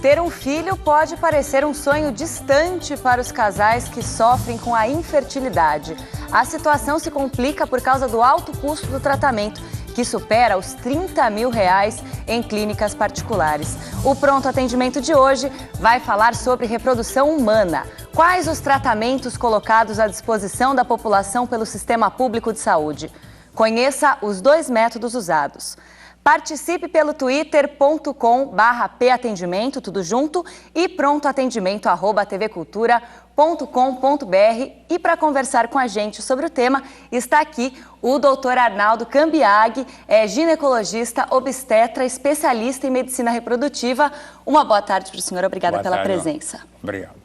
Ter um filho pode parecer um sonho distante para os casais que sofrem com a infertilidade. A situação se complica por causa do alto custo do tratamento, que supera os R$30 mil em clínicas particulares. O Pronto Atendimento de hoje vai falar sobre reprodução humana. Quais os tratamentos colocados à disposição da população pelo Sistema Público de Saúde? Conheça os 2 métodos usados. Participe pelo twitter.com/patendimento, tudo junto, e prontoatendimento@tvcultura.com.br. E para conversar com a gente sobre o tema, está aqui o Dr. Arnaldo Cambiaghi, ginecologista, obstetra, especialista em medicina reprodutiva. Uma boa tarde para o senhor, obrigada pela presença. Obrigado.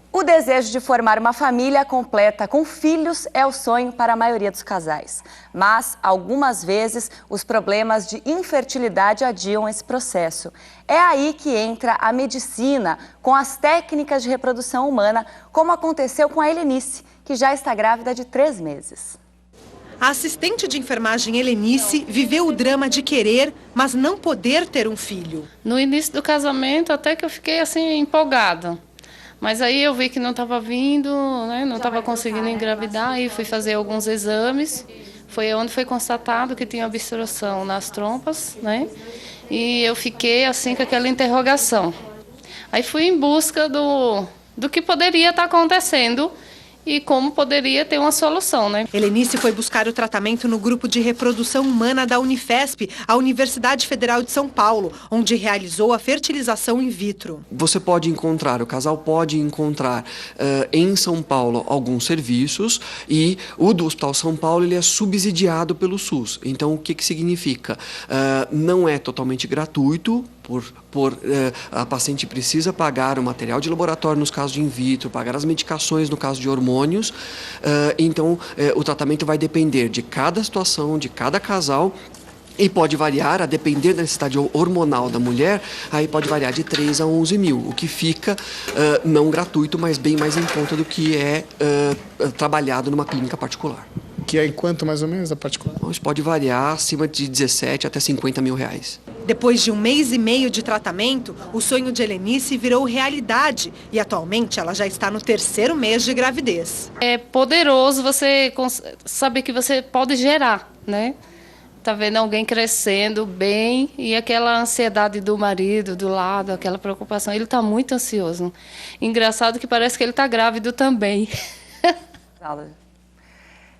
O desejo de formar uma família completa com filhos é o sonho para a maioria dos casais. Mas, algumas vezes, os problemas de infertilidade adiam esse processo. É aí que entra a medicina, com as técnicas de reprodução humana, como aconteceu com a Helenice, que já está grávida de 3 meses. A assistente de enfermagem Helenice viveu o drama de querer, mas não poder ter um filho. No início do casamento, até que eu fiquei assim, empolgada. Mas aí eu vi que não estava vindo, né? Não estava conseguindo engravidar, e fui fazer alguns exames. Foi onde foi constatado que tinha obstrução nas trompas, né? E eu fiquei assim com aquela interrogação. Aí fui em busca do que poderia estar acontecendo e como poderia ter uma solução, né? Helenice foi buscar o tratamento no grupo de reprodução humana da Unifesp, a Universidade Federal de São Paulo, onde realizou a fertilização in vitro. Você pode encontrar, o casal pode encontrar em São Paulo alguns serviços, e o do Hospital São Paulo ele é subsidiado pelo SUS. Então, o que significa? Não é totalmente gratuito. A paciente precisa pagar o material de laboratório nos casos de in vitro, pagar as medicações no caso de hormônios. Então, o tratamento vai depender de cada situação, de cada casal. E pode variar, a depender da necessidade hormonal da mulher, aí pode variar de 3 a 11 mil, o que fica não gratuito, mas bem mais em conta do que é trabalhado numa clínica particular. Que é em quanto mais ou menos a particular? Isso pode variar acima de 17 até 50 mil reais. Depois de 1 mês e meio de tratamento, o sonho de Helenice virou realidade e atualmente ela já está no 3º mês de gravidez. É poderoso você saber que você pode gerar, né? Tá vendo alguém crescendo bem e aquela ansiedade do marido do lado, aquela preocupação. Ele está muito ansioso. Engraçado que parece que ele está grávido também.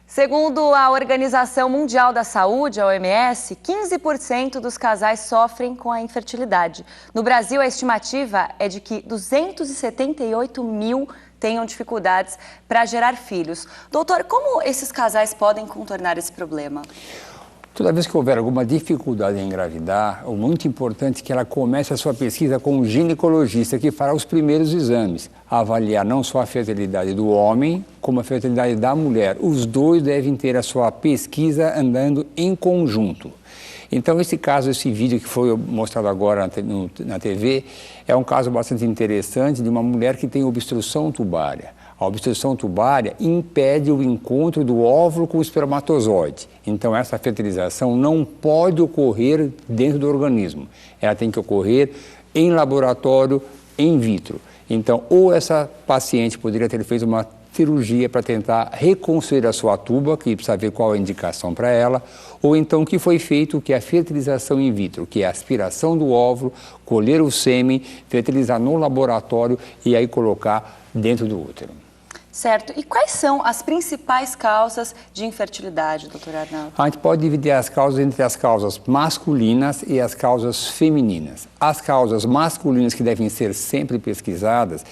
Segundo a Organização Mundial da Saúde, a OMS, 15% dos casais sofrem com a infertilidade. No Brasil, a estimativa é de que 278 mil tenham dificuldades para gerar filhos. Doutor, como esses casais podem contornar esse problema? Toda vez que houver alguma dificuldade em engravidar, é muito importante que ela comece a sua pesquisa com um ginecologista que fará os primeiros exames, avaliar não só a fertilidade do homem, como a fertilidade da mulher. Os dois devem ter a sua pesquisa andando em conjunto. Então, esse caso, esse vídeo que foi mostrado agora na TV, é um caso bastante interessante de uma mulher que tem obstrução tubária. A obstrução tubária impede o encontro do óvulo com o espermatozoide. Então, essa fertilização não pode ocorrer dentro do organismo. Ela tem que ocorrer em laboratório, in vitro. Então, ou essa paciente poderia ter feito uma cirurgia para tentar reconstruir a sua tuba, que precisa ver qual é a indicação para ela, ou então que foi feito, que é a fertilização in vitro, que é a aspiração do óvulo, colher o sêmen, fertilizar no laboratório e aí colocar dentro do útero. Certo. E quais são as principais causas de infertilidade, doutor Arnaldo? A gente pode dividir as causas entre as causas masculinas e as causas femininas. As causas masculinas que devem ser sempre pesquisadas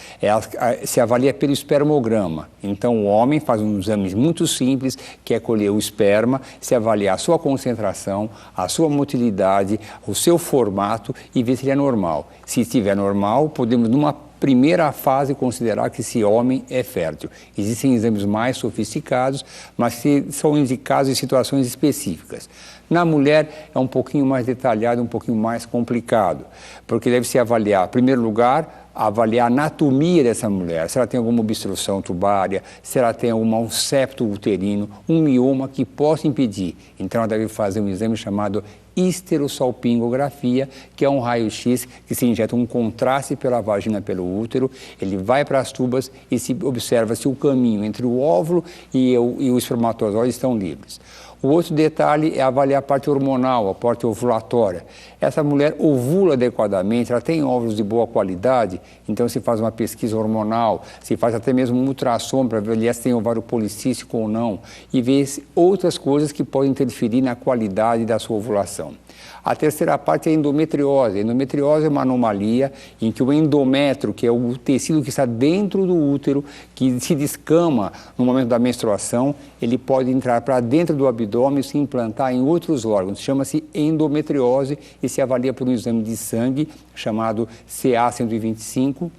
se avalia pelo espermograma. Então, o homem faz um exame muito simples, que é colher o esperma, se avaliar a sua concentração, a sua motilidade, o seu formato e ver se ele é normal. Se estiver normal, podemos, numa primeira fase considerar que esse homem é fértil. Existem exames mais sofisticados, mas que são indicados em situações específicas. Na mulher é um pouquinho mais detalhado, um pouquinho mais complicado, porque deve-se avaliar, em primeiro lugar, avaliar a anatomia dessa mulher, se ela tem alguma obstrução tubária, se ela tem algum septo uterino, um mioma que possa impedir. Então ela deve fazer um exame chamado histerosalpingografia, que é um raio-x que se injeta um contraste pela vagina, pelo útero, ele vai para as tubas e se observa se o caminho entre o óvulo e o espermatozoide estão livres. O outro detalhe é avaliar a parte hormonal, a parte ovulatória. Essa mulher ovula adequadamente, ela tem óvulos de boa qualidade, então se faz uma pesquisa hormonal, se faz até mesmo um ultrassom para avaliar se tem ovário policístico ou não, e ver outras coisas que podem interferir na qualidade da sua ovulação. A terceira parte é a endometriose. A endometriose é uma anomalia em que o endométrio, que é o tecido que está dentro do útero, que se descama no momento da menstruação, ele pode entrar para dentro do abdômen e se implantar em outros órgãos. Chama-se endometriose e se avalia por um exame de sangue chamado CA-125,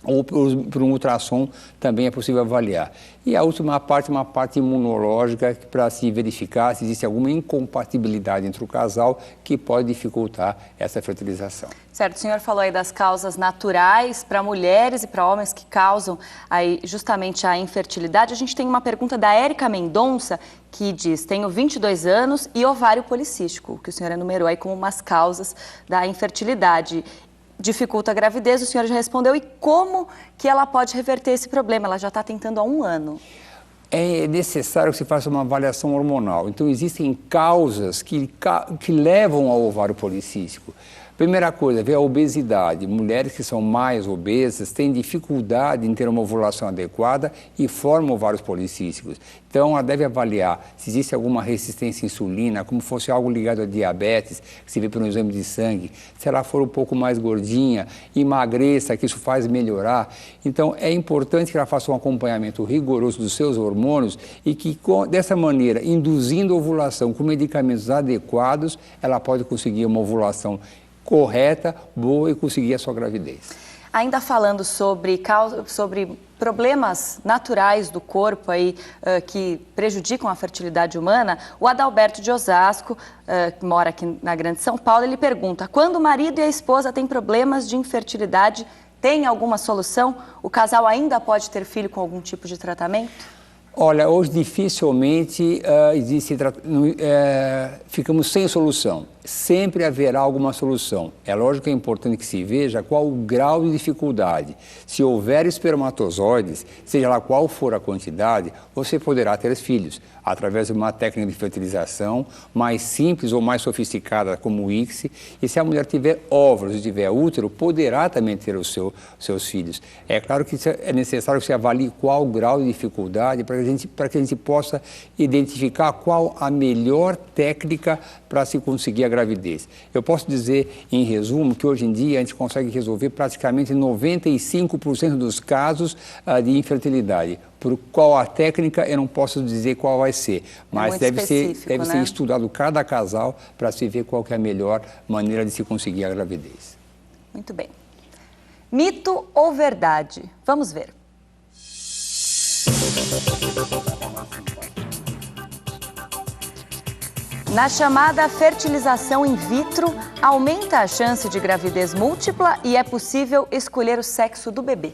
ou por um ultrassom também é possível avaliar. E a última parte é uma parte imunológica para se verificar se existe alguma incompatibilidade entre o casal que pode dificultar essa fertilização. Certo, o senhor falou aí das causas naturais para mulheres e para homens que causam aí justamente a infertilidade. A gente tem uma pergunta da Érica Mendonça que diz: tenho 22 anos e ovário policístico, que o senhor enumerou aí como umas causas da infertilidade. Dificulta a gravidez, o senhor já respondeu. E como que ela pode reverter esse problema? Ela já está tentando há 1 ano. É necessário que se faça uma avaliação hormonal. Então, existem causas que levam ao ovário policístico. Primeira coisa, ver a obesidade. Mulheres que são mais obesas têm dificuldade em ter uma ovulação adequada e formam ovários policísticos. Então, ela deve avaliar se existe alguma resistência à insulina, como fosse algo ligado a diabetes, que se vê por um exame de sangue. Se ela for um pouco mais gordinha, emagreça, que isso faz melhorar. Então, é importante que ela faça um acompanhamento rigoroso dos seus hormônios e que, dessa maneira, induzindo a ovulação com medicamentos adequados, ela pode conseguir uma ovulação correta, boa e conseguir a sua gravidez. Ainda falando sobre problemas naturais do corpo aí, que prejudicam a fertilidade humana, o Adalberto de Osasco, que mora aqui na Grande São Paulo, ele pergunta: quando o marido e a esposa têm problemas de infertilidade, tem alguma solução? O casal ainda pode ter filho com algum tipo de tratamento? Olha, hoje dificilmente ficamos sem solução. Sempre haverá alguma solução. É lógico que é importante que se veja qual o grau de dificuldade. Se houver espermatozoides, seja lá qual for a quantidade, você poderá ter filhos através de uma técnica de fertilização mais simples ou mais sofisticada, como o ICSI. E se a mulher tiver óvulos e tiver útero, poderá também ter os seus filhos. É claro que é necessário que se avalie qual o grau de dificuldade para que a gente possa identificar qual a melhor técnica para se conseguir a gravidez. Eu posso dizer, em resumo, que hoje em dia a gente consegue resolver praticamente 95% dos casos de infertilidade. Por qual a técnica, eu não posso dizer qual vai ser, mas deve ser estudado cada casal para se ver qual que é a melhor maneira de se conseguir a gravidez. Muito bem. Mito ou verdade? Vamos ver. Na chamada fertilização in vitro, aumenta a chance de gravidez múltipla e é possível escolher o sexo do bebê?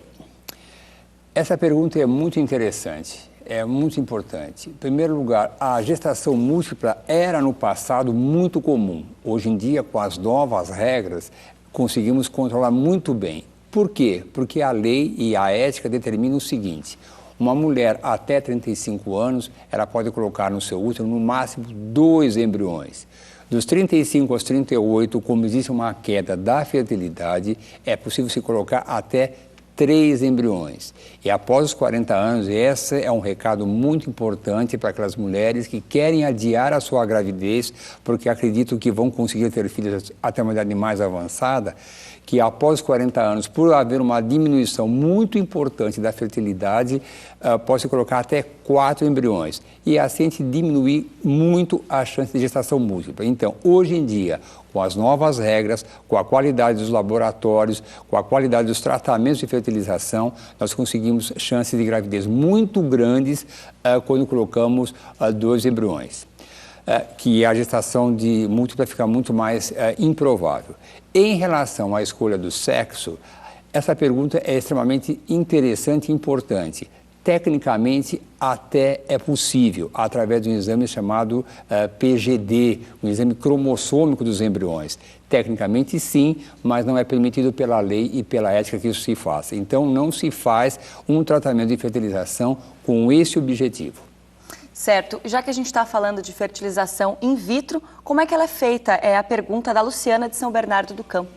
Essa pergunta é muito interessante, é muito importante. Em primeiro lugar, a gestação múltipla era no passado muito comum. Hoje em dia, com as novas regras, conseguimos controlar muito bem. Por quê? Porque a lei e a ética determinam o seguinte: uma mulher até 35 anos, ela pode colocar no seu útero no máximo 2 embriões. Dos 35 aos 38, como existe uma queda da fertilidade, é possível se colocar até 3 embriões. E após os 40 anos, esse é um recado muito importante para aquelas mulheres que querem adiar a sua gravidez, porque acreditam que vão conseguir ter filhos até uma idade mais avançada, que após 40 anos, por haver uma diminuição muito importante da fertilidade, pode-se colocar até 4 embriões. E assim a gente diminuir muito a chance de gestação múltipla. Então, hoje em dia, Com as novas regras, com a qualidade dos laboratórios, com a qualidade dos tratamentos de fertilização, nós conseguimos chances de gravidez muito grandes quando colocamos 2 embriões. Que a gestação de múltipla fica muito mais improvável. Em relação à escolha do sexo, essa pergunta é extremamente interessante e importante. Tecnicamente, até é possível, através de um exame chamado PGD, um exame cromossômico dos embriões. Tecnicamente, sim, mas não é permitido pela lei e pela ética que isso se faça. Então, não se faz um tratamento de fertilização com esse objetivo. Certo. Já que a gente está falando de fertilização in vitro, como é que ela é feita? É a pergunta da Luciana de São Bernardo do Campo.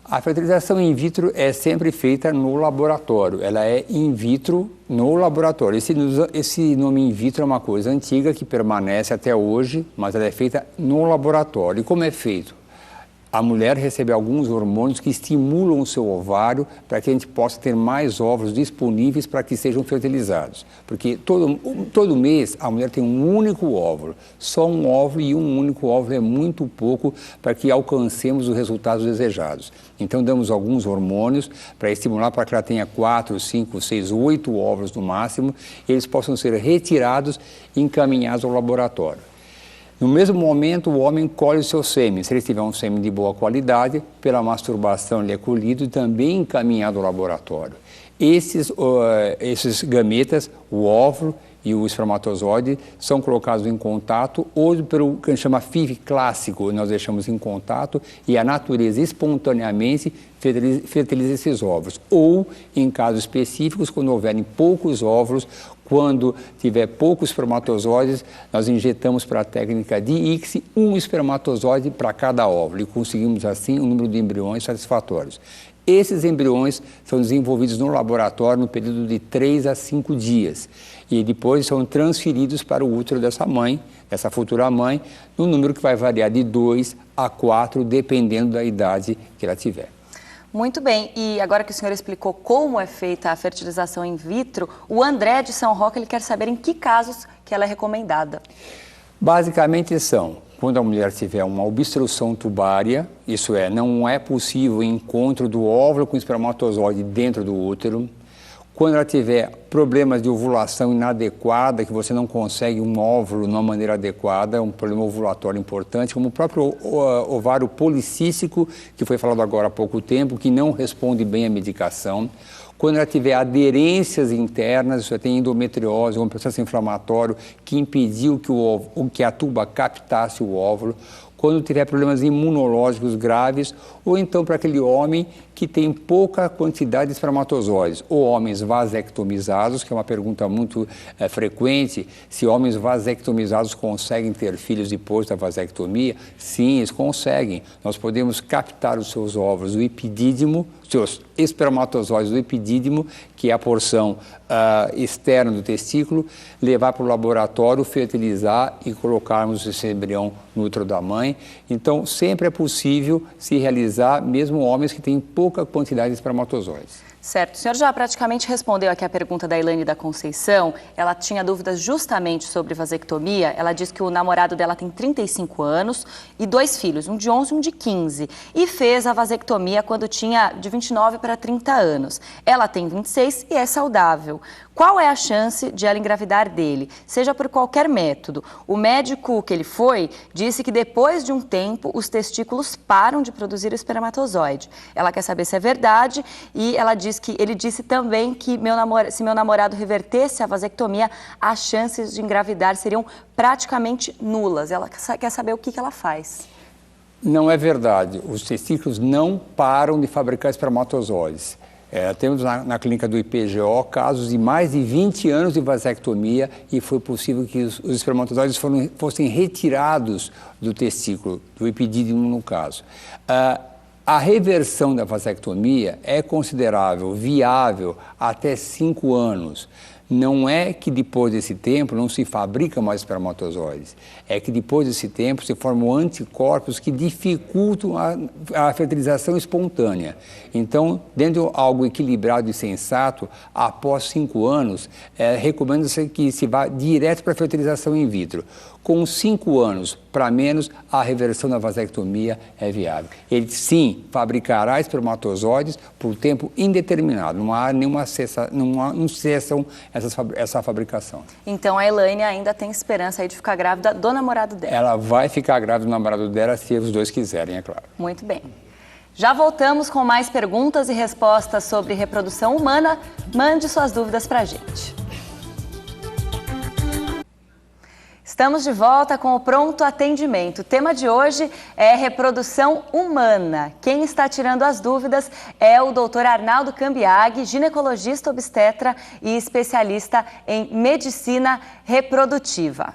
A fertilização in vitro é sempre feita no laboratório. Ela é in vitro no laboratório. Esse nome in vitro é uma coisa antiga que permanece até hoje, mas ela é feita no laboratório. E como é feito? A mulher recebe alguns hormônios que estimulam o seu ovário para que a gente possa ter mais óvulos disponíveis para que sejam fertilizados. Porque todo mês a mulher tem um único óvulo, só um óvulo, e um único óvulo é muito pouco para que alcancemos os resultados desejados. Então damos alguns hormônios para estimular para que ela tenha 4, 5, 6, 8 óvulos no máximo, e eles possam ser retirados e encaminhados ao laboratório. No mesmo momento, o homem colhe o seu sêmen. Se ele tiver um sêmen de boa qualidade, pela masturbação ele é colhido e também encaminhado ao laboratório. Esses gametas, o óvulo e o espermatozoide, são colocados em contato, ou pelo que a gente chama FIV clássico, nós deixamos em contato e a natureza espontaneamente fertiliza esses óvulos. Ou, em casos específicos, quando houverem poucos óvulos, quando tiver poucos espermatozoides, nós injetamos para a técnica de ICSI um espermatozoide para cada óvulo e conseguimos assim um número de embriões satisfatórios. Esses embriões são desenvolvidos no laboratório no período de 3 a 5 dias e depois são transferidos para o útero dessa mãe, dessa futura mãe, num número que vai variar de 2 a 4, dependendo da idade que ela tiver. Muito bem, e agora que o senhor explicou como é feita a fertilização in vitro, o André de São Roque ele quer saber em que casos que ela é recomendada. Basicamente são, quando a mulher tiver uma obstrução tubária, isso é, não é possível o encontro do óvulo com o espermatozoide dentro do útero, quando ela tiver problemas de ovulação inadequada, que você não consegue um óvulo de uma maneira adequada, um problema ovulatório importante, como o próprio ovário policístico, que foi falado agora há pouco tempo, que não responde bem à medicação. Quando ela tiver aderências internas, você tem endometriose, um processo inflamatório que impediu que a tuba captasse o óvulo. Quando tiver problemas imunológicos graves, ou então para aquele homem que tem pouca quantidade de espermatozoides, ou homens vasectomizados, que é uma pergunta muito frequente, se homens vasectomizados conseguem ter filhos depois da vasectomia? Sim, eles conseguem. Nós podemos captar os seus óvulos do epidídimo, seus espermatozoides do epidídimo, que é a porção externa do testículo, levar para o laboratório, fertilizar e colocarmos esse embrião no útero da mãe. Então, sempre é possível se realizar, mesmo homens que têm pouca quantidade de espermatozoides. Certo. O senhor já praticamente respondeu aqui a pergunta da Elaine da Conceição. Ela tinha dúvidas justamente sobre vasectomia. Ela diz que o namorado dela tem 35 anos e 2 filhos, um de 11 e um de 15. E fez a vasectomia quando tinha de 29 para 30 anos. Ela tem 26 e é saudável. Qual é a chance de ela engravidar dele? Seja por qualquer método. O médico que ele foi disse que depois de um tempo os testículos param de produzir o espermatozoide. Ela quer saber se é verdade e ela diz que ele disse também que se meu namorado revertesse a vasectomia, as chances de engravidar seriam praticamente nulas. Ela quer saber o que ela faz. Não é verdade. Os testículos não param de fabricar espermatozoides. Temos na clínica do IPGO casos de mais de 20 anos de vasectomia e foi possível que os espermatozoides fossem retirados do testículo, do epidídimo no caso. A reversão da vasectomia é considerável, viável, até 5 anos. Não é que depois desse tempo não se fabrica mais espermatozoides, é que depois desse tempo se formam anticorpos que dificultam a fertilização espontânea. Então, dentro de algo equilibrado e sensato, após 5 anos, recomenda-se que se vá direto para a fertilização in vitro. Com 5 anos para menos, a reversão da vasectomia é viável. Ele, sim, fabricará espermatozoides por tempo indeterminado. Não há nenhuma não cessam essa fabricação. Então, a Elaine ainda tem esperança aí de ficar grávida do namorado dela. Ela vai ficar grávida do namorado dela se os dois quiserem, é claro. Muito bem. Já voltamos com mais perguntas e respostas sobre reprodução humana. Mande suas dúvidas para a gente. Estamos de volta com o Pronto Atendimento. O tema de hoje é reprodução humana. Quem está tirando as dúvidas é o Dr. Arnaldo Cambiaghi, ginecologista obstetra e especialista em medicina reprodutiva.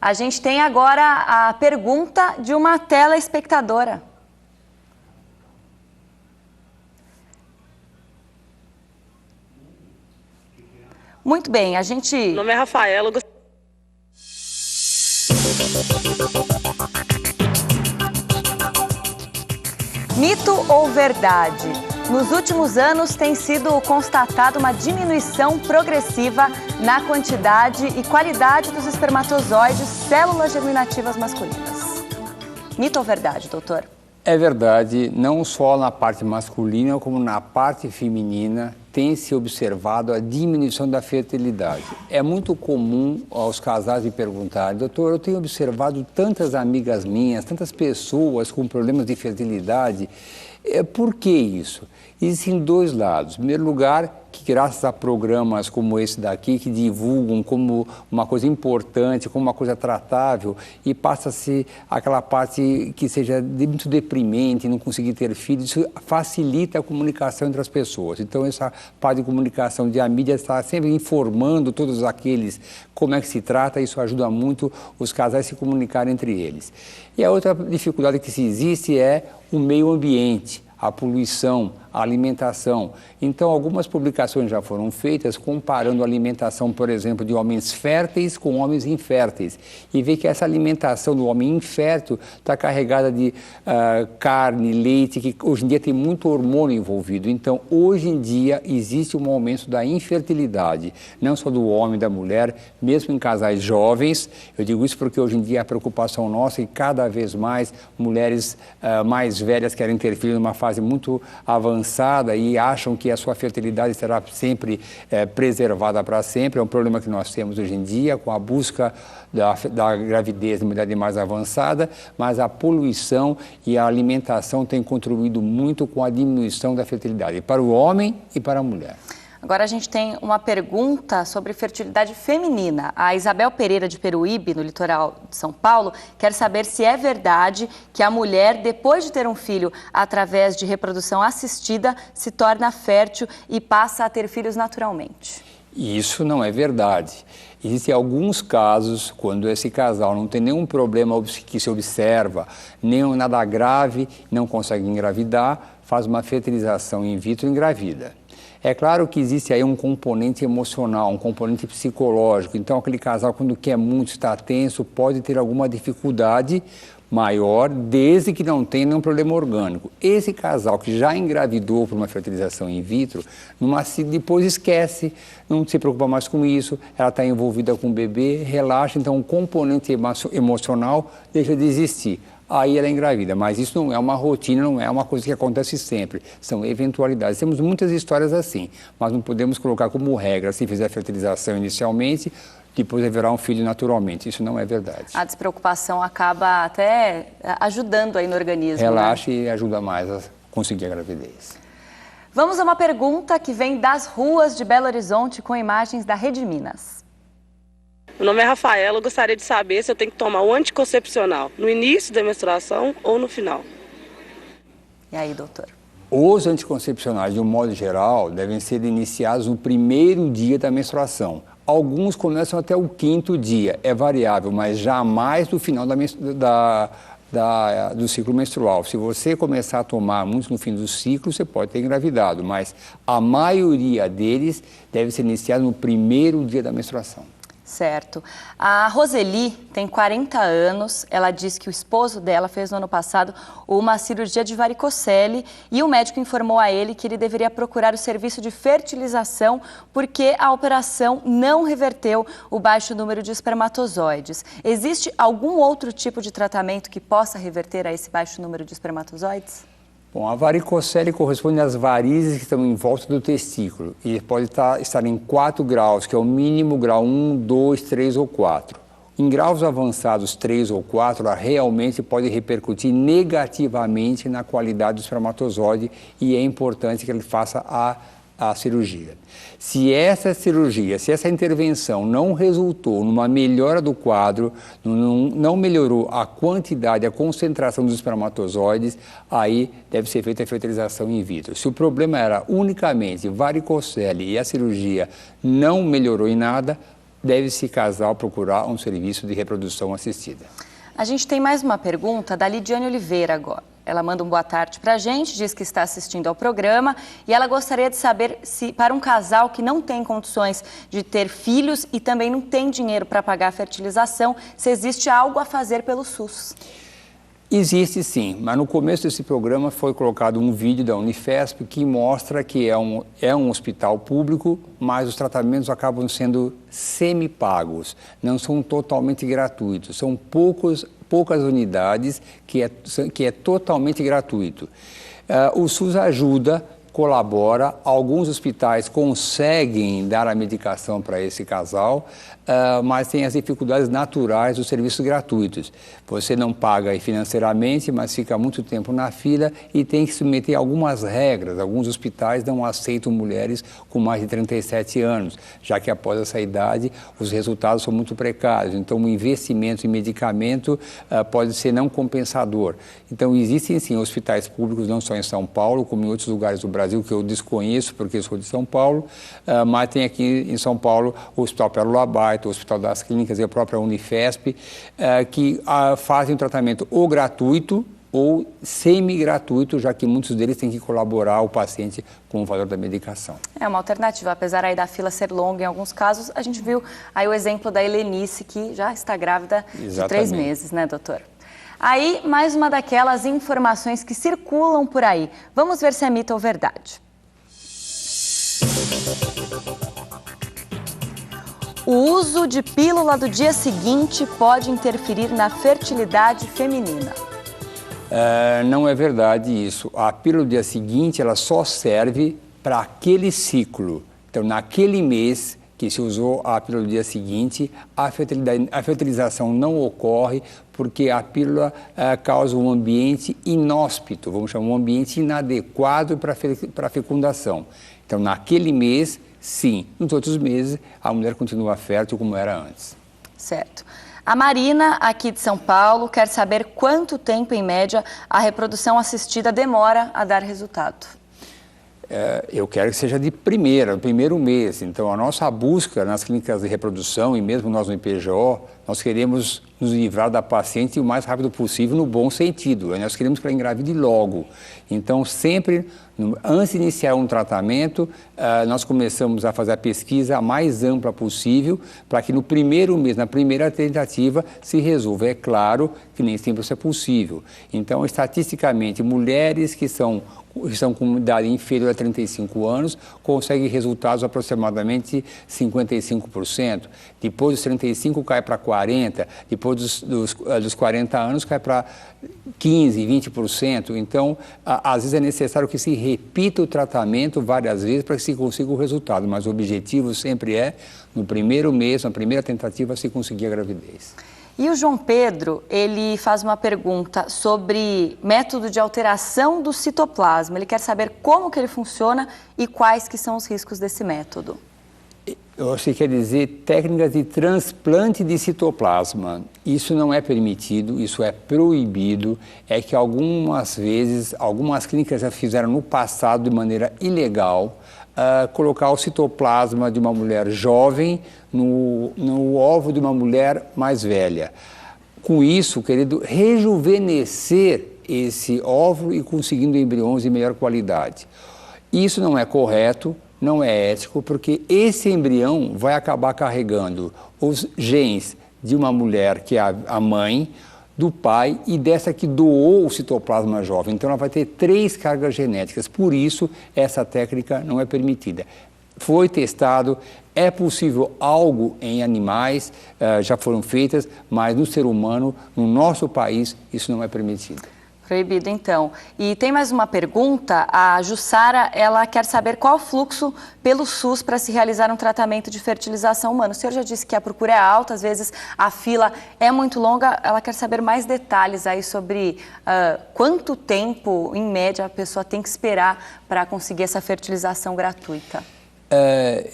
A gente tem agora a pergunta de uma telespectadora. Muito bem, a gente... Meu nome é Rafaela. Mito ou verdade? Nos últimos anos tem sido constatada uma diminuição progressiva na quantidade e qualidade dos espermatozoides, células germinativas masculinas. Mito ou verdade, doutor? É verdade, não só na parte masculina, como na parte feminina, tem se observado a diminuição da fertilidade. É muito comum aos casais me perguntarem: doutor, eu tenho observado tantas amigas minhas, tantas pessoas com problemas de fertilidade, por que isso? Existem 2 lados. Em primeiro lugar, que graças a programas como esse daqui, que divulgam como uma coisa importante, como uma coisa tratável, e passa-se aquela parte que seja muito deprimente, não conseguir ter filhos, isso facilita a comunicação entre as pessoas. Então, essa parte de comunicação a mídia está sempre informando todos aqueles como é que se trata, isso ajuda muito os casais a se comunicarem entre eles. E a outra dificuldade que se existe é o meio ambiente, a poluição, a alimentação. Então, algumas publicações já foram feitas comparando a alimentação, por exemplo, de homens férteis com homens inférteis. E vê que essa alimentação do homem infértil está carregada de carne, leite, que hoje em dia tem muito hormônio envolvido. Então, hoje em dia, existe um aumento da infertilidade, não só do homem e da mulher, mesmo em casais jovens. Eu digo isso porque hoje em dia a preocupação nossa é que cada vez mais mulheres mais velhas querem ter filhos numa fase muito avançada e acham que a sua fertilidade será sempre preservada para sempre. É um problema que nós temos hoje em dia com a busca da gravidez de idade mais avançada, mas a poluição e a alimentação têm contribuído muito com a diminuição da fertilidade para o homem e para a mulher. Agora a gente tem uma pergunta sobre fertilidade feminina. A Isabel Pereira de Peruíbe, no litoral de São Paulo, quer saber se é verdade que a mulher, depois de ter um filho através de reprodução assistida, se torna fértil e passa a ter filhos naturalmente. Isso não é verdade. Existem alguns casos, quando esse casal não tem nenhum problema que se observa, nem nada grave, não consegue engravidar, faz uma fertilização in vitro e engravida. É claro que existe aí um componente emocional, um componente psicológico. Então, aquele casal, quando quer muito, está tenso, pode ter alguma dificuldade maior, desde que não tenha nenhum problema orgânico. Esse casal que já engravidou por uma fertilização in vitro, depois esquece, não se preocupa mais com isso, ela está envolvida com o bebê, relaxa, então o componente emocional deixa de existir. Aí ela engravida, mas isso não é uma rotina, não é uma coisa que acontece sempre, são eventualidades. Temos muitas histórias assim, mas não podemos colocar como regra, se fizer fertilização inicialmente, depois haverá um filho naturalmente, isso não é verdade. A despreocupação acaba até ajudando aí no organismo. Relaxa, né? E ajuda mais a conseguir a gravidez. Vamos a uma pergunta que vem das ruas de Belo Horizonte com imagens da Rede Minas. Meu nome é Rafaela, eu gostaria de saber se eu tenho que tomar o anticoncepcional no início da menstruação ou no final. E aí, doutor? Os anticoncepcionais, de um modo geral, devem ser iniciados no primeiro dia da menstruação. Alguns começam até o 5º dia, é variável, mas jamais no final do ciclo menstrual. Se você começar a tomar muito no fim do ciclo, você pode ter engravidado, mas a maioria deles deve ser iniciada no primeiro dia da menstruação. Certo. A Roseli tem 40 anos, ela diz que o esposo dela fez no ano passado uma cirurgia de varicocele e o médico informou a ele que ele deveria procurar o serviço de fertilização porque a operação não reverteu o baixo número de espermatozoides. Existe algum outro tipo de tratamento que possa reverter a esse baixo número de espermatozoides? Bom, a varicocele corresponde às varizes que estão em volta do testículo e pode estar em 4 graus, que é o mínimo grau 1, 2, 3 ou 4. Em graus avançados 3 ou 4, ela realmente pode repercutir negativamente na qualidade do espermatozoide e é importante que ele faça a cirurgia. Se essa cirurgia, se essa intervenção não resultou numa melhora do quadro, não melhorou a quantidade, a concentração dos espermatozoides, aí deve ser feita a fertilização in vitro. Se o problema era unicamente varicocele e a cirurgia não melhorou em nada, deve-se casal procurar um serviço de reprodução assistida. A gente tem mais uma pergunta da Lidiane Oliveira agora. Ela manda um boa tarde para a gente, diz que está assistindo ao programa e ela gostaria de saber se, para um casal que não tem condições de ter filhos e também não tem dinheiro para pagar a fertilização, se existe algo a fazer pelo SUS. Existe sim, mas no começo desse programa foi colocado um vídeo da Unifesp que mostra que é um hospital público, mas os tratamentos acabam sendo semi-pagos, não são totalmente gratuitos, são poucas unidades que é totalmente gratuito. O SUS ajuda, colabora, alguns hospitais conseguem dar a medicação para esse casal, mas tem as dificuldades naturais dos serviços gratuitos. Você não paga financeiramente, mas fica muito tempo na fila e tem que submeter algumas regras. Alguns hospitais não aceitam mulheres com mais de 37 anos, já que após essa idade os resultados são muito precários. Então o investimento em medicamento pode ser não compensador. Então existem sim hospitais públicos, não só em São Paulo, como em outros lugares do Brasil, que eu desconheço porque eu sou de São Paulo, mas tem aqui em São Paulo o Hospital Pérola Abaito, o Hospital das Clínicas e a própria Unifesp, que fazem o tratamento ou gratuito ou semi-gratuito, já que muitos deles têm que colaborar o paciente com o valor da medicação. É uma alternativa, apesar aí da fila ser longa em alguns casos, a gente viu aí o exemplo da Helenice, que já está grávida de 3 meses, né, doutor? Aí, mais uma daquelas informações que circulam por aí. Vamos ver se é mito ou verdade. O uso de pílula do dia seguinte pode interferir na fertilidade feminina. Não é verdade isso. A pílula do dia seguinte, ela só serve para aquele ciclo. Então, naquele mês que se usou a pílula do dia seguinte, a fertilização não ocorre porque a pílula causa um ambiente inóspito, vamos chamar um ambiente inadequado para a fecundação. Então, naquele mês, sim. Nos outros meses, a mulher continua fértil como era antes. Certo. A Marina, aqui de São Paulo, quer saber quanto tempo, em média, a reprodução assistida demora a dar resultado. Eu quero que seja no primeiro mês. Então, a nossa busca nas clínicas de reprodução e mesmo nós no IPGO, nós queremos nos livrar da paciente o mais rápido possível, no bom sentido. Nós queremos que ela engravide logo. Então, sempre, antes de iniciar um tratamento, nós começamos a fazer a pesquisa a mais ampla possível, para que no primeiro mês, na primeira tentativa, se resolva. É claro que nem sempre isso é possível. Então, estatisticamente, mulheres que estão com idade inferior a 35 anos, conseguem resultados aproximadamente 55%. Depois dos 35 cai para 40%, depois dos 40 anos cai para 15%, 20%. Então, às vezes é necessário que se repita o tratamento várias vezes para que se consiga o resultado, mas o objetivo sempre é, no primeiro mês, na primeira tentativa, se conseguir a gravidez. E o João Pedro, ele faz uma pergunta sobre método de alteração do citoplasma. Ele quer saber como que ele funciona e quais que são os riscos desse método. Eu acho que quer dizer técnicas de transplante de citoplasma. Isso não é permitido, isso é proibido. É que algumas vezes, algumas clínicas já fizeram no passado de maneira ilegal, colocar o citoplasma de uma mulher jovem no óvulo de uma mulher mais velha. Com isso, querido, rejuvenescer esse óvulo e conseguindo embriões de melhor qualidade. Isso não é correto, não é ético, porque esse embrião vai acabar carregando os genes de uma mulher que é a mãe, do pai e dessa que doou o citoplasma jovem. Então ela vai ter 3 cargas genéticas, por isso essa técnica não é permitida. Foi testado, é possível algo em animais, já foram feitas, mas no ser humano, no nosso país, isso não é permitido. Proibido, então. E tem mais uma pergunta. A Jussara, ela quer saber qual o fluxo pelo SUS para se realizar um tratamento de fertilização humana. O senhor já disse que a procura é alta, às vezes a fila é muito longa. Ela quer saber mais detalhes aí sobre quanto tempo, em média, a pessoa tem que esperar para conseguir essa fertilização gratuita.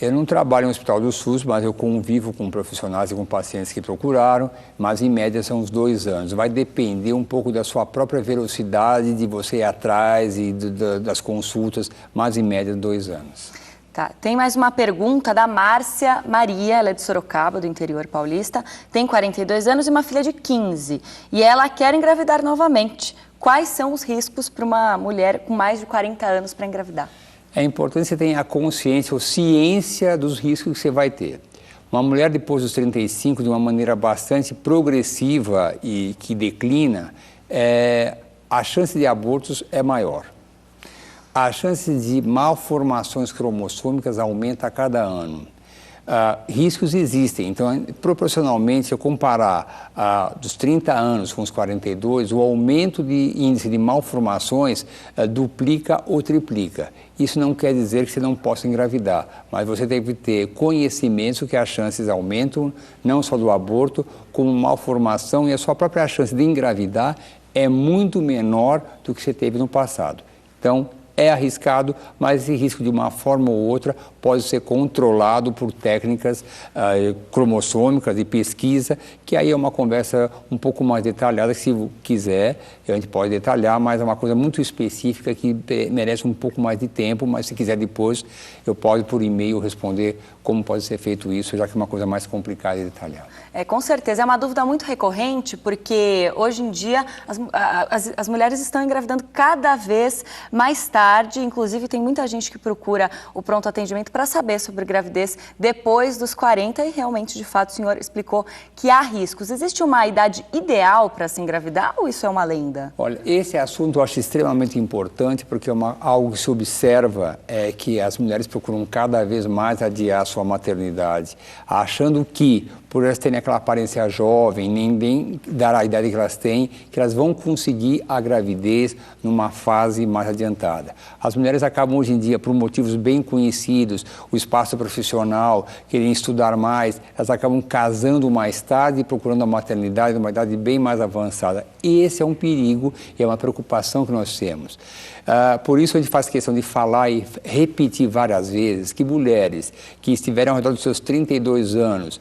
Eu não trabalho no hospital do SUS, mas eu convivo com profissionais e com pacientes que procuraram, mas em média são uns 2 anos. Vai depender um pouco da sua própria velocidade, de você ir atrás e das consultas, mas em média 2 anos. Tá. Tem mais uma pergunta da Márcia Maria, ela é de Sorocaba, do interior paulista, tem 42 anos e uma filha de 15. E ela quer engravidar novamente. Quais são os riscos para uma mulher com mais de 40 anos para engravidar? É importante que você tenha a consciência ou ciência dos riscos que você vai ter. Uma mulher depois dos 35, de uma maneira bastante progressiva e que declina, a chance de abortos é maior. A chance de malformações cromossômicas aumenta a cada ano. Riscos existem, então proporcionalmente, se eu comparar dos 30 anos com os 42, o aumento de índice de malformações duplica ou triplica. Isso não quer dizer que você não possa engravidar, mas você deve ter conhecimento que as chances aumentam, não só do aborto, como malformação, e a sua própria chance de engravidar é muito menor do que você teve no passado. Então, é arriscado, mas esse risco de uma forma ou outra pode ser controlado por técnicas cromossômicas de pesquisa, que aí é uma conversa um pouco mais detalhada, que se quiser, a gente pode detalhar, mas é uma coisa muito específica que merece um pouco mais de tempo, mas se quiser depois, eu posso por e-mail responder como pode ser feito isso, já que é uma coisa mais complicada e detalhada. Com certeza, é uma dúvida muito recorrente, porque hoje em dia as mulheres estão engravidando cada vez mais tarde, inclusive tem muita gente que procura o pronto atendimento para saber sobre gravidez depois dos 40 e realmente, de fato, o senhor explicou que há riscos. Existe uma idade ideal para se engravidar ou isso é uma lenda? Olha, esse assunto eu acho extremamente importante porque algo que se observa é que as mulheres procuram cada vez mais adiar sua maternidade, achando que, por elas terem aquela aparência jovem, nem dar a idade que elas têm, que elas vão conseguir a gravidez numa fase mais adiantada. As mulheres acabam hoje em dia, por motivos bem conhecidos, o espaço profissional, querem estudar mais, elas acabam casando mais tarde e procurando a maternidade numa idade bem mais avançada. Esse é um perigo e é uma preocupação que nós temos. Por isso a gente faz questão de falar e repetir várias vezes que mulheres que estiverem ao redor dos seus 32 anos,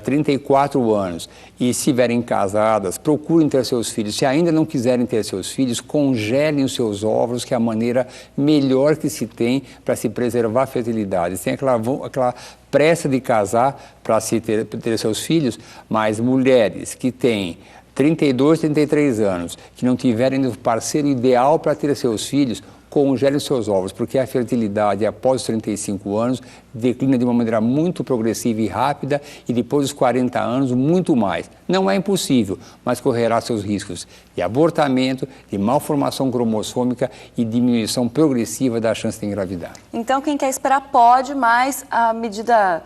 34 anos e estiverem casadas, procurem ter seus filhos. Se ainda não quiserem ter seus filhos, congelem os seus óvulos, que é a maneira melhor que se tem para se preservar a fertilidade. Tem aquela pressa de casar para se ter seus filhos, mas mulheres que têm 32, 33 anos, que não tiverem o parceiro ideal para ter seus filhos, congelem seus ovos, porque a fertilidade após os 35 anos declina de uma maneira muito progressiva e rápida e depois dos 40 anos muito mais. Não é impossível, mas correrá seus riscos de abortamento, de malformação cromossômica e diminuição progressiva da chance de engravidar. Então quem quer esperar pode, mas a medida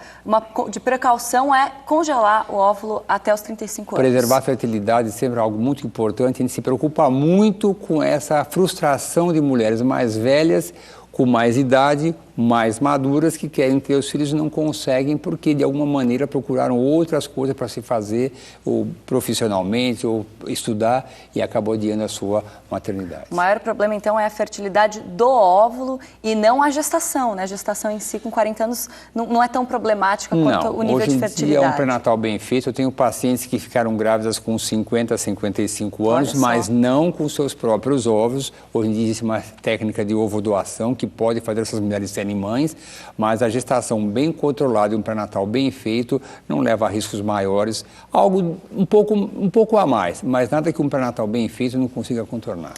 de precaução é congelar o óvulo até os 35 anos. Preservar a fertilidade sempre é algo muito importante. A gente se preocupa muito com essa frustração de mulheres mais velhas, com mais idade, mais maduras, que querem ter os filhos e não conseguem porque de alguma maneira procuraram outras coisas para se fazer, ou profissionalmente, ou estudar, e acabou adiando a sua maternidade. O maior problema então é a fertilidade do óvulo e não a gestação, né? A gestação em si com 40 anos não é tão problemática quanto o nível de fertilidade. Hoje em dia é um pré-natal bem feito. Eu tenho pacientes que ficaram grávidas com 50, 55 anos, mas não com seus próprios óvulos. Hoje em dia existe uma técnica de ovodoação que pode fazer essas mulheres terem em mães, mas a gestação bem controlada e um pré-natal bem feito não leva a riscos maiores, algo um pouco a mais, mas nada que um pré-natal bem feito não consiga contornar.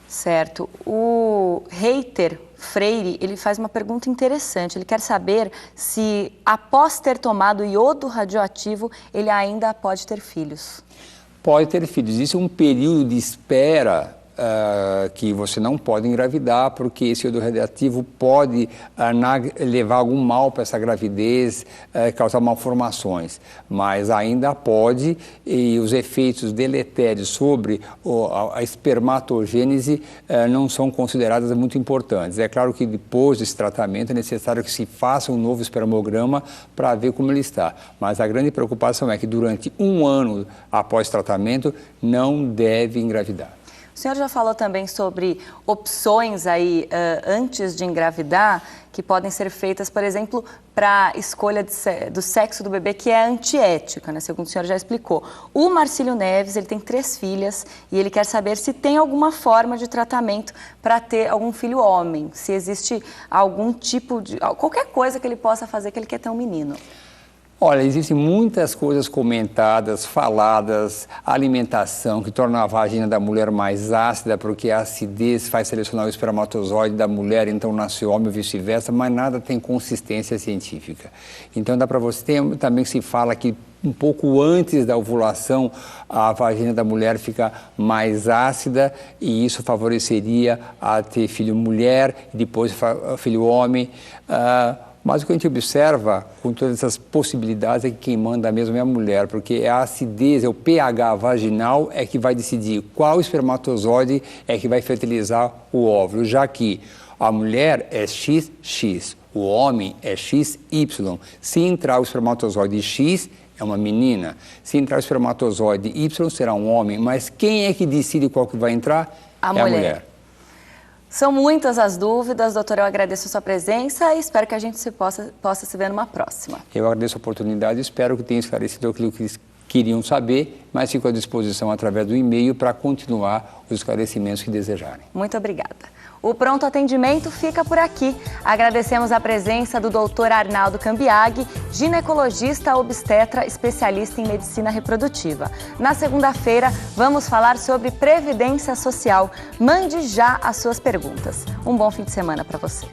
Certo. O Reiter Freire, ele faz uma pergunta interessante. Ele quer saber se, após ter tomado iodo radioativo, ele ainda pode ter filhos. Pode ter filhos. Existe um período de espera que você não pode engravidar, porque esse iodo radioativo pode levar algum mal para essa gravidez, causar malformações, mas ainda pode, e os efeitos deletérios sobre a espermatogênese não são considerados muito importantes. É claro que depois desse tratamento é necessário que se faça um novo espermograma para ver como ele está, mas a grande preocupação é que durante 1 ano após tratamento não deve engravidar. O senhor já falou também sobre opções aí antes de engravidar, que podem ser feitas, por exemplo, para a escolha do sexo do bebê, que é antiética, né? Segundo o senhor já explicou. O Marcílio Neves, ele tem 3 filhas e ele quer saber se tem alguma forma de tratamento para ter algum filho homem, se existe algum tipo de... qualquer coisa que ele possa fazer que ele quer ter um menino. Olha, existem muitas coisas comentadas, faladas, alimentação que torna a vagina da mulher mais ácida, porque a acidez faz selecionar o espermatozoide da mulher, então nasce homem ou vice-versa, mas nada tem consistência científica. Então dá para você, também se fala que um pouco antes da ovulação a vagina da mulher fica mais ácida e isso favoreceria a ter filho mulher e depois filho homem. Mas o que a gente observa com todas essas possibilidades é que quem manda mesmo é a mulher, porque a acidez, o pH vaginal é que vai decidir qual espermatozoide é que vai fertilizar o óvulo, já que a mulher é XX, o homem é XY. Se entrar o espermatozoide X, é uma menina. Se entrar o espermatozoide Y, será um homem. Mas quem é que decide qual que vai entrar? A mulher. São muitas as dúvidas, doutor, eu agradeço a sua presença e espero que a gente possa se ver numa próxima. Eu agradeço a oportunidade e espero que tenha esclarecido aquilo que eles queriam saber, mas fico à disposição através do e-mail para continuar os esclarecimentos que desejarem. Muito obrigada. O Pronto Atendimento fica por aqui. Agradecemos a presença do doutor Arnaldo Cambiaghi, ginecologista obstetra, especialista em medicina reprodutiva. Na segunda-feira, vamos falar sobre Previdência Social. Mande já as suas perguntas. Um bom fim de semana para você.